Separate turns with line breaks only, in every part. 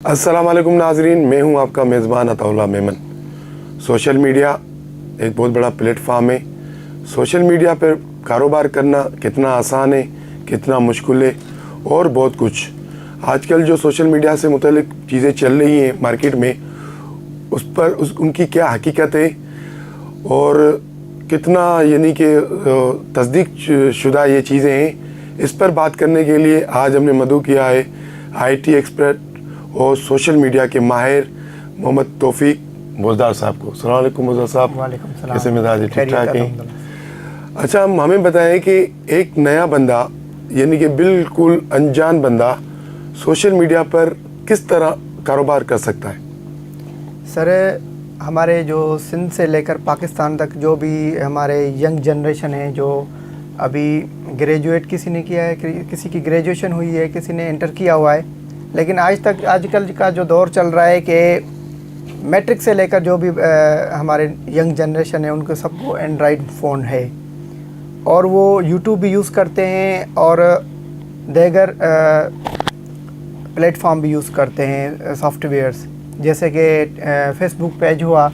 अस्सलाम वालेकुम नाजरीन, मैं हूं आपका मेज़बान अताउल्लाह मेमन। सोशल मीडिया एक बहुत बड़ा प्लेटफार्म है। सोशल मीडिया पर कारोबार करना कितना आसान है, कितना मुश्किल है और बहुत कुछ। आजकल जो सोशल मीडिया से मुतल्लिक चीज़ें चल रही हैं मार्केट में, उस पर उनकी क्या हकीकत है और कितना यानी कि तस्दीक शुदा ये चीज़ें हैं, इस पर बात करने के लिए आज हमने मदऊ किया है IT एक्सपर्ट और सोशल मीडिया के माहिर मोहम्मद तौफीक मोज़दार साहब को। अस्सलाम वालेकुम मोज़दार साहब।
वालेकुम सलाम।
कैसे मिजाज है? ठीक ठाक हैं?
है।
अच्छा, हमें बताएं कि एक नया बंदा यानी कि बिल्कुल अनजान बंदा सोशल मीडिया पर किस तरह कारोबार कर सकता है?
सर, हमारे जो सिंध से लेकर पाकिस्तान तक जो भी हमारे यंग जनरेशन है, जो अभी ग्रेजुएट किसी ने किया है, किसी की ग्रेजुएशन हुई है, किसी ने इंटर किया हुआ है, लेकिन आजकल का जो दौर चल रहा है कि मैट्रिक से लेकर जो भी हमारे यंग जनरेशन है उनको सबको एंड्रॉयड फ़ोन है और वो यूट्यूब भी यूज़ करते हैं और दीगर प्लेटफॉर्म भी यूज़ करते हैं सॉफ्टवेयर्स, जैसे कि फेसबुक पेज हुआ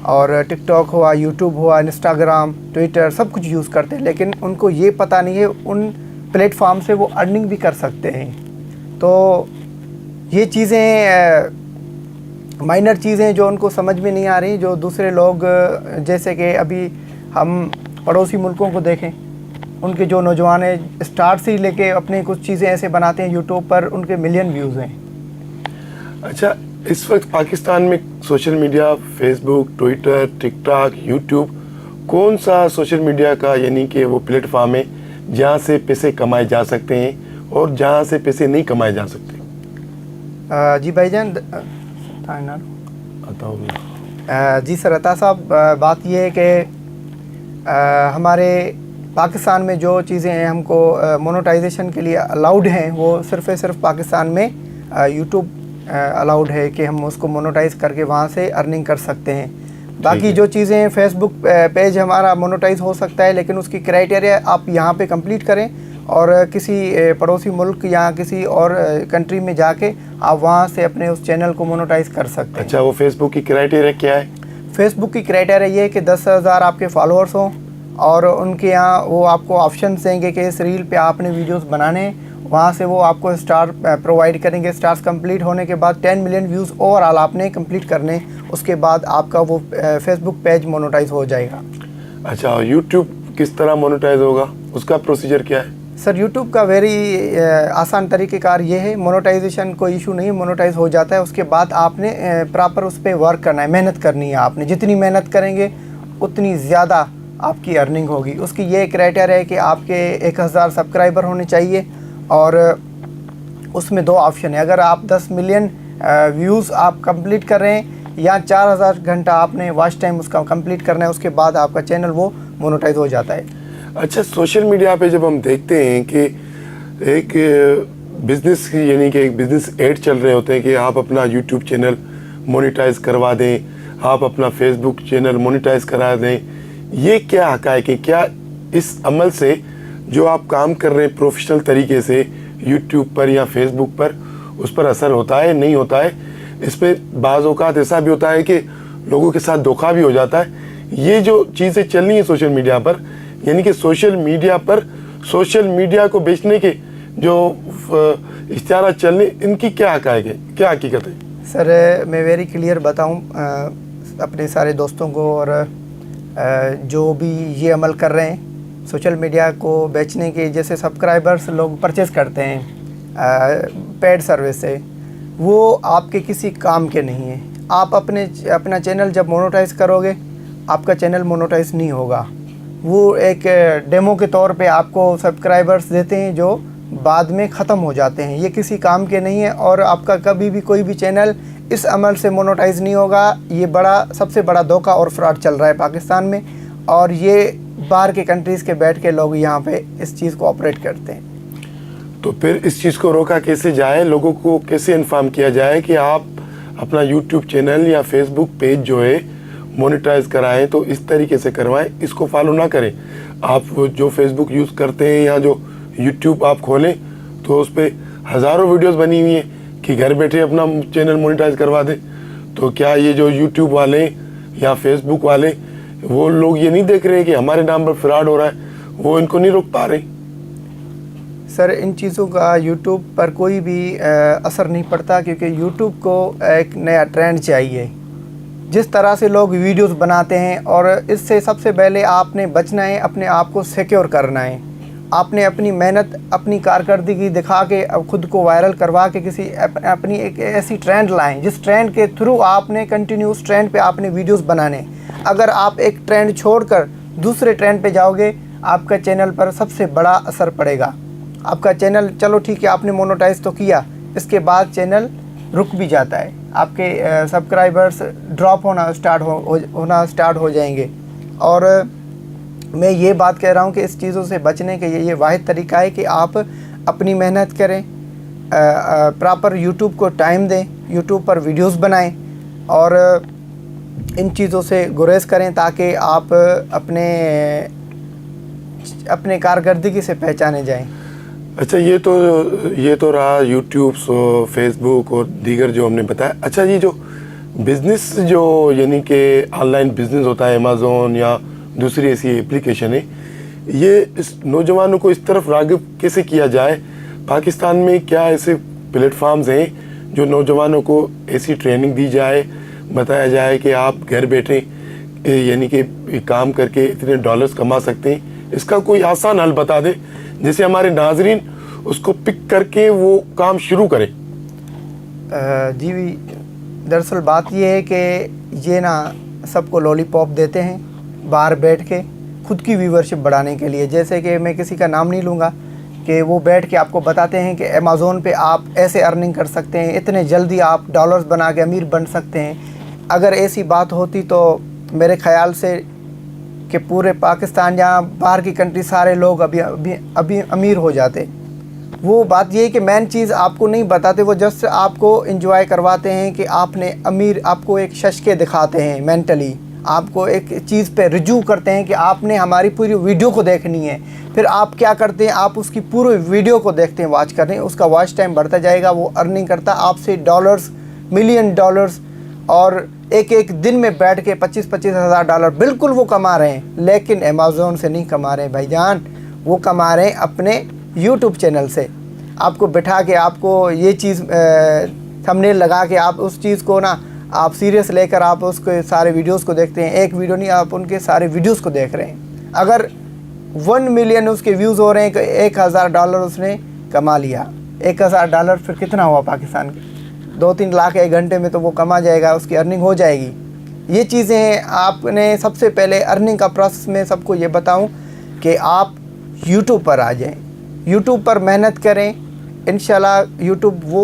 और टिकटॉक हुआ, यूट्यूब हुआ, इंस्टाग्राम, ट्विटर, सब कुछ यूज़ करते हैं, लेकिन उनको ये पता नहीं है उन प्लेटफॉर्म से वो अर्निंग भी कर सकते हैं। तो ये चीज़ें माइनर चीज़ें जो उनको समझ में नहीं आ रही, जो दूसरे लोग जैसे कि अभी हम पड़ोसी मुल्कों को देखें, उनके जो नौजवान हैं स्टार्ट से ही लेके अपने कुछ चीज़ें ऐसे बनाते हैं यूट्यूब पर, उनके मिलियन व्यूज़ हैं।
अच्छा, इस वक्त पाकिस्तान में social media Facebook, Twitter, TikTok, YouTube, कौन सा सोशल मीडिया का यानी कि वो प्लेटफार्म है जहाँ से पैसे कमाए जा सकते हैं और जहाँ से पैसे नहीं कमाए जा सकते?
जी भाईजान, जी सर अता साहब, बात ये है कि हमारे पाकिस्तान में जो चीज़ें हैं हमको मोनेटाइजेशन के लिए अलाउड हैं, वो सिर्फ पाकिस्तान में यूट्यूब अलाउड है कि हम उसको मोनेटाइज करके वहाँ से अर्निंग कर सकते हैं। बाकी जो चीज़ें फेसबुक पेज हमारा मोनेटाइज हो सकता है, लेकिन उसकी क्राइटेरिया आप यहाँ पे कंप्लीट करें और किसी पड़ोसी मुल्क या किसी और कंट्री में जाके आप वहाँ से अपने उस चैनल को मोनेटाइज कर सकते हैं।
अच्छा, वो फेसबुक की क्राइटेरिया क्या है?
फेसबुक की क्राइटेरिया ये है कि 10,000 आपके फॉलोअर्स हों और उनके यहाँ वो आपको ऑप्शन देंगे कि इस रील पे आपने वीडियोस बनाने हैं, वहाँ से वो आपको स्टार प्रोवाइड करेंगे। स्टार्स कंप्लीट होने के बाद 10 मिलियन व्यूज़ ओवरऑल आपने कंप्लीट करने, उसके बाद आपका वो फेसबुक पेज मोनेटाइज हो जाएगा।
अच्छा, यूट्यूब किस तरह मोनेटाइज होगा, उसका प्रोसीजर क्या है?
सर, यूट्यूब का वेरी आसान तरीक़ेकार ये है, मोनेटाइजेशन कोई इशू नहीं, मोनेटाइज हो जाता है। उसके बाद आपने प्रॉपर उस पर वर्क करना है, मेहनत करनी है। आपने जितनी मेहनत करेंगे उतनी ज़्यादा आपकी अर्निंग होगी। उसकी ये क्राइटेरिया है कि आपके 1000 सब्सक्राइबर होने चाहिए और उसमें 2 ऑप्शन है। अगर आप 10 मिलियन व्यूज़ आप कंप्लीट कर रहे हैं या 4000 घंटा आपने वॉच टाइम उसका कंप्लीट करना है, उसके बाद आपका चैनल वो मोनेटाइज हो जाता है।
अच्छा, सोशल मीडिया पे जब हम देखते हैं कि एक बिज़नेस यानी कि एक बिज़नेस ऐड चल रहे होते हैं कि आप अपना यूट्यूब चैनल मोनेटाइज करवा दें, आप अपना फेसबुक चैनल मोनेटाइज करा दें, ये क्या हक़ाइक़ है? क्या इस अमल से जो आप काम कर रहे हैं प्रोफेशनल तरीके से यूट्यूब पर या फेसबुक पर, उस पर असर होता है, नहीं होता है? इस पर बाज़ औक़ात ऐसा भी होता है कि लोगों के साथ धोखा भी हो जाता है। ये जो चीज़ें चल रही हैं सोशल मीडिया पर, यानी कि सोशल मीडिया पर सोशल मीडिया को बेचने के जो इश्तिहार चल रहे, इनकी क्या हक़ाइक़ है, क्या हकीकत है?
सर, मैं वेरी क्लियर बताऊं अपने सारे दोस्तों को और जो भी ये अमल कर रहे हैं सोशल मीडिया को बेचने के, जैसे सब्सक्राइबर्स लोग परचेज़ करते हैं पेड सर्विस से, वो आपके किसी काम के नहीं है। आप अपना चैनल जब मोनेटाइज करोगे, आपका चैनल मोनेटाइज नहीं होगा। वो एक डेमो के तौर पे आपको सब्सक्राइबर्स देते हैं जो बाद में ख़त्म हो जाते हैं। ये किसी काम के नहीं है और आपका कभी भी कोई भी चैनल इस अमल से मोनेटाइज नहीं होगा। ये सबसे बड़ा धोखा और फ्रॉड चल रहा है पाकिस्तान में, और ये बाहर के कंट्रीज़ के बैठ के लोग यहाँ पे इस चीज़ को ऑपरेट करते हैं।
तो फिर इस चीज़ को रोका कैसे जाए, लोगों को कैसे इन्फॉर्म किया जाए कि आप अपना यूट्यूब चैनल या फेसबुक पेज जो है मोनेटाइज कराएं तो इस तरीके से करवाएं, इसको फॉलो ना करें? आप जो फेसबुक यूज़ करते हैं या जो यूट्यूब आप खोलें तो उस पर हज़ारों वीडियोस बनी हुई हैं, कि घर बैठे अपना चैनल मोनेटाइज करवा दें, तो क्या ये जो यूट्यूब वाले या फेसबुक वाले वो लोग ये नहीं देख रहे हैं कि हमारे नाम पर फ्रॉड हो रहा है, वो इनको नहीं रोक पा रहे?
सर इन चीज़ों का यूट्यूब पर कोई भी असर नहीं पड़ता, क्योंकि यूट्यूब को एक नया ट्रेंड चाहिए। जिस तरह से लोग वीडियोस बनाते हैं, और इससे सबसे पहले आपने बचना है, अपने आप को सिक्योर करना है। आपने अपनी मेहनत, अपनी कारकर्दगी दिखा के अब खुद को वायरल करवा के किसी अपनी एक ऐसी ट्रेंड लाएं जिस ट्रेंड के थ्रू आपने कंटिन्यूस ट्रेंड पे आपने वीडियोस बनाने। अगर आप एक ट्रेंड छोड़कर दूसरे ट्रेंड पे जाओगे, आपका चैनल पर सबसे बड़ा असर पड़ेगा। आपका चैनल, चलो ठीक है आपने मोनेटाइज तो किया, इसके बाद चैनल रुक भी जाता है, आपके सब्सक्राइबर्स ड्रॉप होना स्टार्ट हो जाएंगे। और मैं ये बात कह रहा हूँ कि इस चीज़ों से बचने के ये वाहिद तरीका है कि आप अपनी मेहनत करें, प्रॉपर यूट्यूब को टाइम दें, यूट्यूब पर वीडियोस बनाएं और इन चीज़ों से गुरेज करें ताकि आप अपने कारकर्दगी से पहचाने जाएं।
अच्छा, ये तो रहा यूट्यूब, फेसबुक और दीगर जो हमने बताया। अच्छा, ये जो बिज़नेस जो यानी कि ऑनलाइन बिज़नेस होता है, अमेज़ॉन या दूसरी ऐसी एप्लीकेशन है, ये इस नौजवानों को इस तरफ राग़िब कैसे किया जाए? पाकिस्तान में क्या ऐसे प्लेटफार्म्स हैं जो नौजवानों को ऐसी ट्रेनिंग दी जाए, बताया जाए कि आप घर बैठे यानी कि काम करके इतने डॉलर्स कमा सकते हैं? इसका कोई आसान हल बता दें जिससे हमारे नाजरीन उसको पिक करके वो काम शुरू करें।
जी, दरअसल बात ये है कि ये ना सबको लॉलीपॉप देते हैं बाहर बैठ के खुद की व्यूवरशिप बढ़ाने के लिए। जैसे कि मैं किसी का नाम नहीं लूँगा, कि वो बैठ के आपको बताते हैं कि अमेज़ॉन पे आप ऐसे अर्निंग कर सकते हैं, इतने जल्दी आप डॉलर्स बना के अमीर बन सकते हैं। अगर ऐसी बात होती तो मेरे ख़्याल से कि पूरे पाकिस्तान या बाहर की कंट्री सारे लोग अभी अमीर हो जाते। वो बात ये है कि मेन चीज़ आपको नहीं बताते, वो जस्ट आपको एंजॉय करवाते हैं कि आपने आपको एक शशके दिखाते हैं, मेंटली आपको एक चीज़ पे रिज्यू करते हैं कि आपने हमारी पूरी वीडियो को देखनी है। फिर आप क्या करते हैं, आप उसकी पूरी वीडियो को देखते हैं, वॉच करते हैं, उसका वॉच टाइम बढ़ता जाएगा, वो अर्निंग करता आपसे डॉलर्स, मिलियन डॉलर्स, और एक दिन में बैठ के 25-25 हज़ार डॉलर बिल्कुल वो कमा रहे हैं। लेकिन अमेज़ॉन से नहीं कमा रहे हैं भाईजान, वो कमा रहे हैं अपने यूट्यूब चैनल से। आपको बिठा के आपको ये चीज़ थंबनेल लगा के आप उस चीज़ को ना आप सीरियस लेकर आप उसके सारे वीडियोस को देखते हैं। एक वीडियो नहीं, आप उनके सारे वीडियोस को देख रहे हैं। अगर 1 मिलियन उसके व्यूज़ हो रहे हैं, 1000 डॉलर उसने कमा लिया। 1000 डॉलर फिर कितना हुआ पाकिस्तान के? 2-3 लाख एक घंटे में तो वो कमा जाएगा, उसकी अर्निंग हो जाएगी। ये चीज़ें हैं। आपने सबसे पहले अर्निंग का प्रोसेस में सबको ये बताऊं कि आप यूट्यूब पर आ जाएं, यूट्यूब पर मेहनत करें। इंशाल्लाह यूट्यूब वो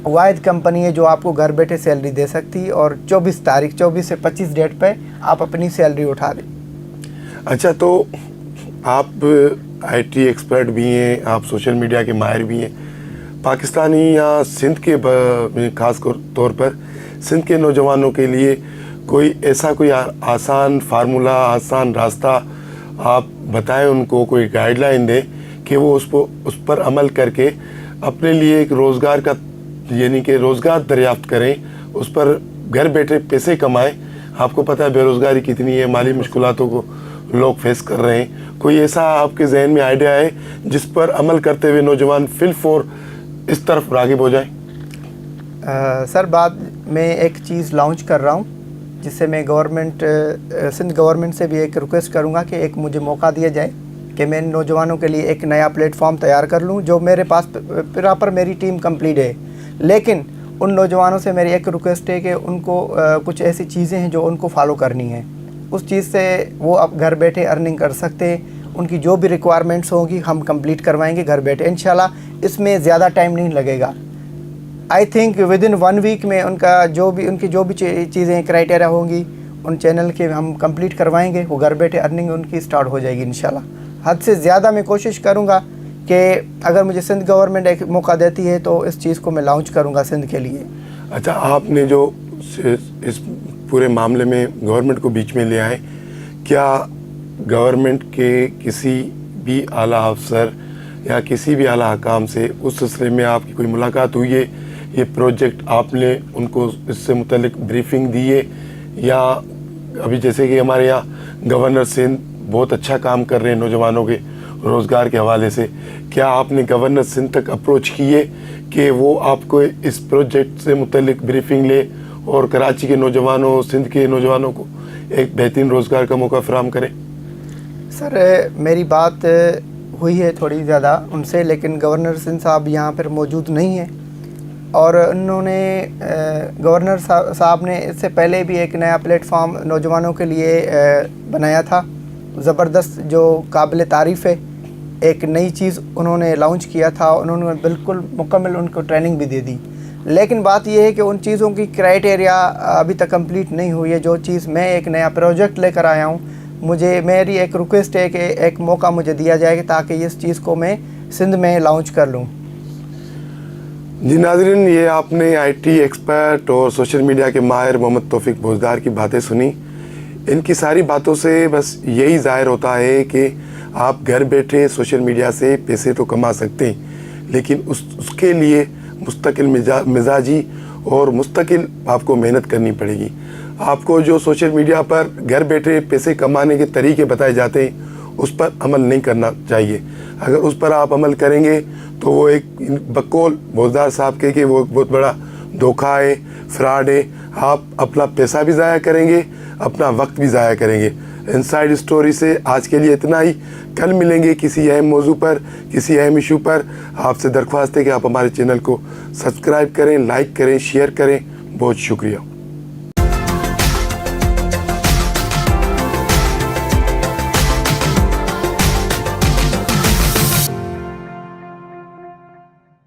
वाहिद कंपनी है जो आपको घर बैठे सैलरी दे सकती है, और 24 से 25 डेट पे आप अपनी सैलरी उठा दें।
अच्छा, तो आप आईटी एक्सपर्ट भी हैं, आप सोशल मीडिया के माहिर भी हैं। पाकिस्तानी या सिंध के ख़ास तौर पर सिंध के नौजवानों के लिए कोई आसान फार्मूला, आसान रास्ता आप बताएं उनको, कोई गाइडलाइन दें कि वो उस पर अमल करके अपने लिए एक रोज़गार का यानी कि रोज़गार दरियाफ्त करें, उस पर घर बैठे पैसे कमाएं। आपको पता है बेरोज़गारी कितनी है, माली मुश्किलातों को लोग फेस कर रहे हैं। कोई ऐसा आपके जहन में आइडिया है जिस पर अमल करते हुए नौजवान फिलफोर इस तरफ राग़िब हो जाए?
सर, बाद में एक चीज़ लॉन्च कर रहा हूँ जिससे मैं सिंध गवर्नमेंट से भी एक रिक्वेस्ट करूँगा कि एक मुझे मौका दिया जाए कि मैं नौजवानों के लिए एक नया प्लेटफॉर्म तैयार कर लूँ। जो मेरे पास प्रॉपर मेरी टीम कंप्लीट है, लेकिन उन नौजवानों से मेरी एक रिक्वेस्ट है कि उनको कुछ ऐसी चीज़ें हैं जो उनको फॉलो करनी है। उस चीज़ से वो अब घर बैठे अर्निंग कर सकते हैं। उनकी जो भी रिक्वायरमेंट्स होगी हम कंप्लीट करवाएंगे घर बैठे इंशाल्लाह। इसमें ज़्यादा टाइम नहीं लगेगा। आई थिंक विदिन 1 वीक में उनकी जो भी चीज़ें क्राइटेरिया होंगी उन चैनल के हम कंप्लीट करवाएंगे। वो घर बैठे अर्निंग उनकी स्टार्ट हो जाएगी इंशाल्लाह। हद से ज़्यादा मैं कोशिश करूँगा कि अगर मुझे सिंध गवर्नमेंट एक मौका देती है तो इस चीज़ को मैं लॉन्च करूँगा सिंध के लिए।
अच्छा, आपने जो इस पूरे मामले में गवर्नमेंट को बीच में लिया है, क्या गवर्नमेंट के किसी भी आला अफसर या किसी भी आला हकाम से उस सिलसिले में आपकी कोई मुलाकात हुई है, ये प्रोजेक्ट आपने उनको इससे मुतल्लिक ब्रीफिंग दी है, या अभी जैसे कि हमारे यहाँ गवर्नर सिंध बहुत अच्छा काम कर रहे हैं नौजवानों के रोज़गार के हवाले से, क्या आपने गवर्नर सिंध तक अप्रोच की है कि वो आपको इस प्रोजेक्ट से मुतल्लिक ब्रीफिंग ले और कराची के नौजवानों, सिंध के नौजवानों को एक बेहतरीन रोज़गार का मौका फराहम करें?
सर मेरी बात हुई है थोड़ी ज़्यादा उनसे, लेकिन गवर्नर सिंध साहब यहाँ पर मौजूद नहीं हैं, और उन्होंने गवर्नर साहब ने इससे पहले भी एक नया प्लेटफॉर्म नौजवानों के लिए बनाया था, ज़बरदस्त, जो काबिल तारीफ़ है। एक नई चीज़ उन्होंने लॉन्च किया था, उन्होंने बिल्कुल मुकम्मल उनको ट्रेनिंग भी दे दी, लेकिन बात यह है कि उन चीज़ों की क्राइटेरिया अभी तक कंप्लीट नहीं हुई है। जो चीज़ मैं एक नया प्रोजेक्ट लेकर आया हूँ, मेरी एक रिक्वेस्ट है कि एक मौका मुझे दिया जाए ताकि इस चीज़ को मैं सिंध में लॉन्च कर लूँ।
जी नाज़रीन, ये आपने आईटी एक्सपर्ट और सोशल मीडिया के माहिर मोहम्मद तौफीक भोजदार की बातें सुनी। इनकी सारी बातों से बस यही ज़ाहिर होता है कि आप घर बैठे सोशल मीडिया से पैसे तो कमा सकते हैं, लेकिन उसके लिए मुस्तकिल मिजाजी और मुस्तकिल आपको मेहनत करनी पड़ेगी। आपको जो सोशल मीडिया पर घर बैठे पैसे कमाने के तरीके बताए जाते हैं, उस पर अमल नहीं करना चाहिए। अगर उस पर आप अमल करेंगे तो वो एक बकौल भोजदार साहब के कि वो एक बहुत बड़ा धोखा है, फ्रॉड है। आप अपना पैसा भी ज़ाया करेंगे, अपना वक्त भी ज़ाया करेंगे। इनसाइड स्टोरी से आज के लिए इतना ही। कल मिलेंगे किसी अहम मौजू पर, किसी अहम इशू पर। आपसे दरख्वास्त है कि आप हमारे चैनल को सब्सक्राइब करें, लाइक करें, शेयर करें। बहुत शुक्रिया।